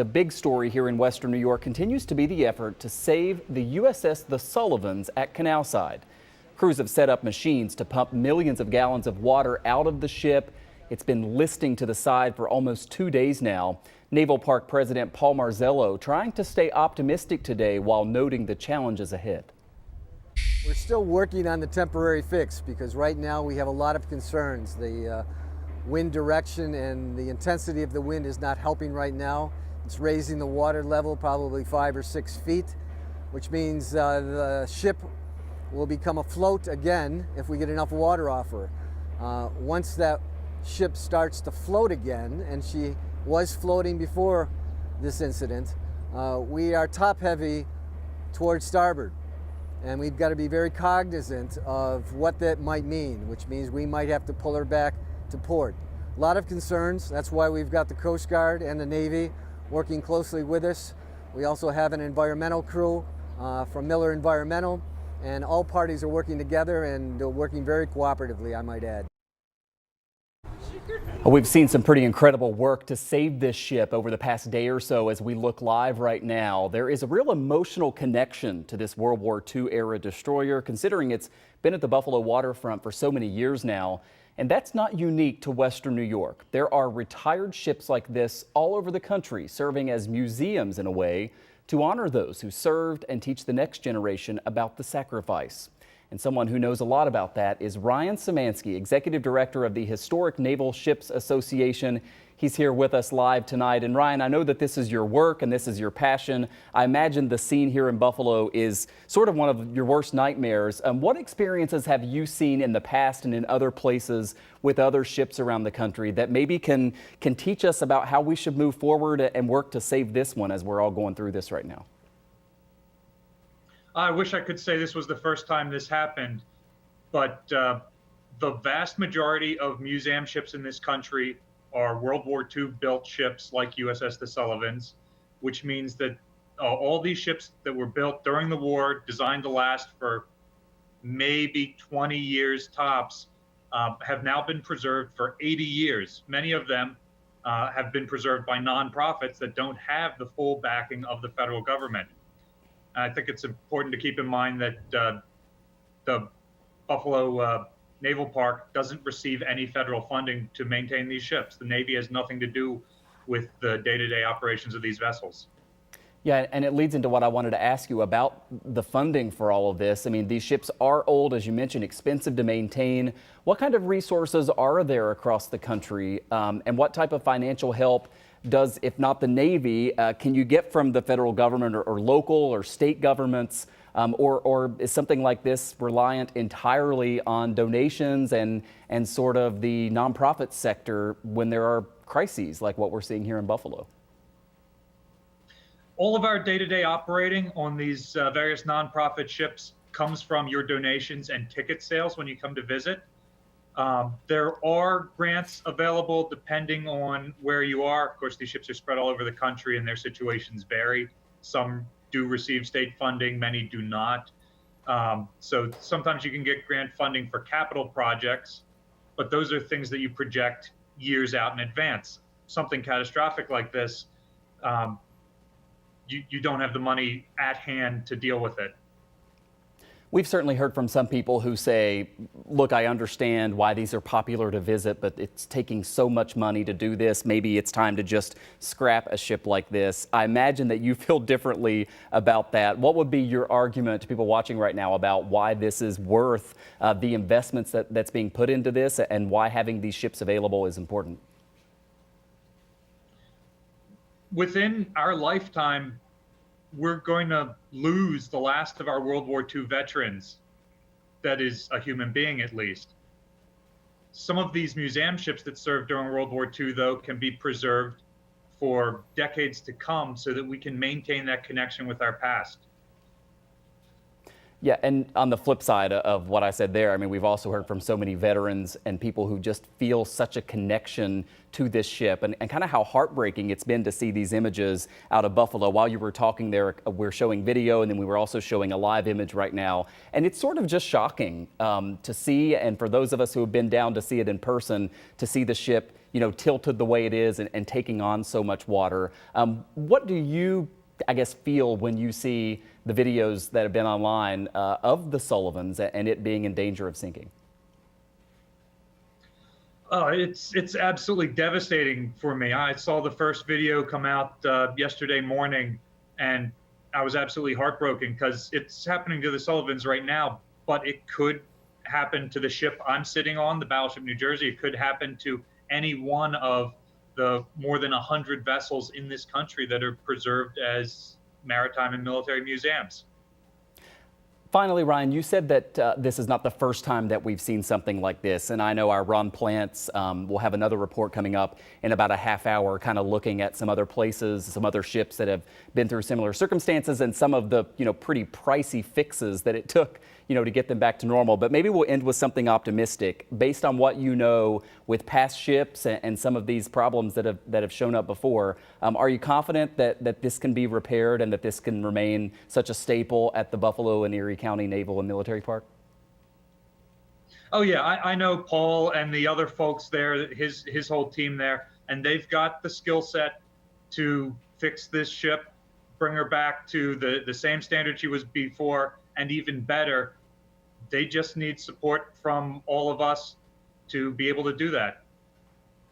The big story here in western New York continues to be the effort to save the USS The Sullivans at Canalside. Crews have set up machines to pump millions of gallons of water out of the ship. It's been listing to the side for almost 2 days now. Naval Park President Paul Marzello trying to stay optimistic today while noting the challenges ahead. We're still working on the temporary fix because right now we have a lot of concerns. The wind direction and the intensity of the wind is not helping right now. It's raising the water level probably 5 or 6 feet, which means the ship will become afloat again if we get enough water off her. Once that ship starts to float again, and she was floating before this incident, we are top heavy towards starboard. And we've got to be very cognizant of what that might mean, which means we might have to pull her back to port. A lot of concerns. That's why we've got the Coast Guard and the Navy working closely with us. We also have an environmental crew from Miller Environmental, and all parties are working together and working very cooperatively, I might add. We've seen some pretty incredible work to save this ship over the past day or so as we look live right now. There is a real emotional connection to this World War II era destroyer, considering it's been at the Buffalo waterfront for so many years now. And that's not unique to western New York. There are retired ships like this all over the country, serving as museums in a way to honor those who served and teach the next generation about the sacrifice. And someone who knows a lot about that is Ryan Szymanski, Executive Director of the Historic Naval Ships Association. He's here with us live tonight. And Ryan, I know that this is your work and this is your passion. I imagine the scene here in Buffalo is sort of one of your worst nightmares. What experiences have you seen in the past and in other places with other ships around the country that maybe can teach us about how we should move forward and work to save this one as we're all going through this right now? I wish I could say this was the first time this happened, but the vast majority of museum ships in this country are World War II built ships like USS The Sullivans, which means that all these ships that were built during the war, designed to last for maybe 20 years tops, have now been preserved for 80 years. Many of them have been preserved by nonprofits that don't have the full backing of the federal government. I think it's important to keep in mind that the Buffalo Naval Park doesn't receive any federal funding to maintain these ships. The Navy has nothing to do with the day-to-day operations of these vessels. Yeah, and it leads into what I wanted to ask you about the funding for all of this. I mean, these ships are old, as you mentioned, expensive to maintain. What kind of resources are there across the country, and what type of financial help does, if not the Navy, can you get from the federal government or local or state governments, or is something like this reliant entirely on donations and sort of the nonprofit sector when there are crises like what we're seeing here in Buffalo? All of our day-to-day operating on these various nonprofit ships comes from your donations and ticket sales when you come to visit. There are grants available depending on where you are. Of course, these ships are spread all over the country and their situations vary. Some do receive state funding, many do not. So sometimes you can get grant funding for capital projects, but those are things that you project years out in advance. Something catastrophic like this, you don't have the money at hand to deal with it. We've certainly heard from some people who say, look, I understand why these are popular to visit, but it's taking so much money to do this. Maybe it's time to just scrap a ship like this. I imagine that you feel differently about that. What would be your argument to people watching right now about why this is worth the investments that's being put into this and why having these ships available is important? Within our lifetime, we're going to lose the last of our World War II veterans. That is a human being, at least. Some of these museum ships that served during World War II, though, can be preserved for decades to come so that we can maintain that connection with our past. Yeah, and on the flip side of what I said there, I mean, we've also heard from so many veterans and people who just feel such a connection to this ship and kind of how heartbreaking it's been to see these images out of Buffalo. While you were talking there, we're showing video and then we were also showing a live image right now. And it's sort of just shocking to see, and for those of us who have been down to see it in person, to see the ship tilted the way it is and taking on so much water. What do you, I guess, feel when you see the videos that have been online of the Sullivans and it being in danger of sinking? Oh, it's absolutely devastating for me. I saw the first video come out yesterday morning, and I was absolutely heartbroken because it's happening to the Sullivans right now, but it could happen to the ship I'm sitting on, the battleship New Jersey. It could happen to any one of the more than 100 vessels in this country that are preserved as maritime and military museums. Finally, Ryan, you said that this is not the first time that we've seen something like this, and I know our Ron Plants will have another report coming up in about a half hour, kind of looking at some other places, some other ships that have been through similar circumstances, and some of the pretty pricey fixes that it took to get them back to normal. But maybe we'll end with something optimistic based on what you know with past ships and some of these problems that have shown up before. Are you confident that this can be repaired and that this can remain such a staple at the Buffalo and Erie County Naval and Military Park? Oh yeah, I know Paul and the other folks there, his whole team there, and they've got the skill set to fix this ship, bring her back to the same standard she was before, and even better. They just need support from all of us to be able to do that.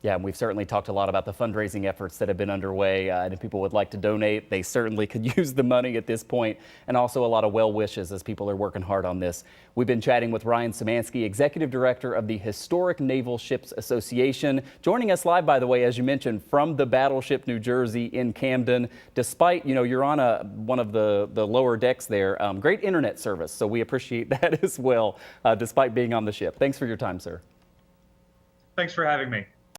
Yeah, and we've certainly talked a lot about the fundraising efforts that have been underway, and if people would like to donate, they certainly could use the money at this point, and also a lot of well wishes as people are working hard on this. We've been chatting with Ryan Szymanski, Executive Director of the Historic Naval Ships Association, joining us live, by the way, as you mentioned, from the battleship New Jersey in Camden. Despite, you're on one of the lower decks there, great internet service, so we appreciate that as well, despite being on the ship. Thanks for your time, sir. Thanks for having me.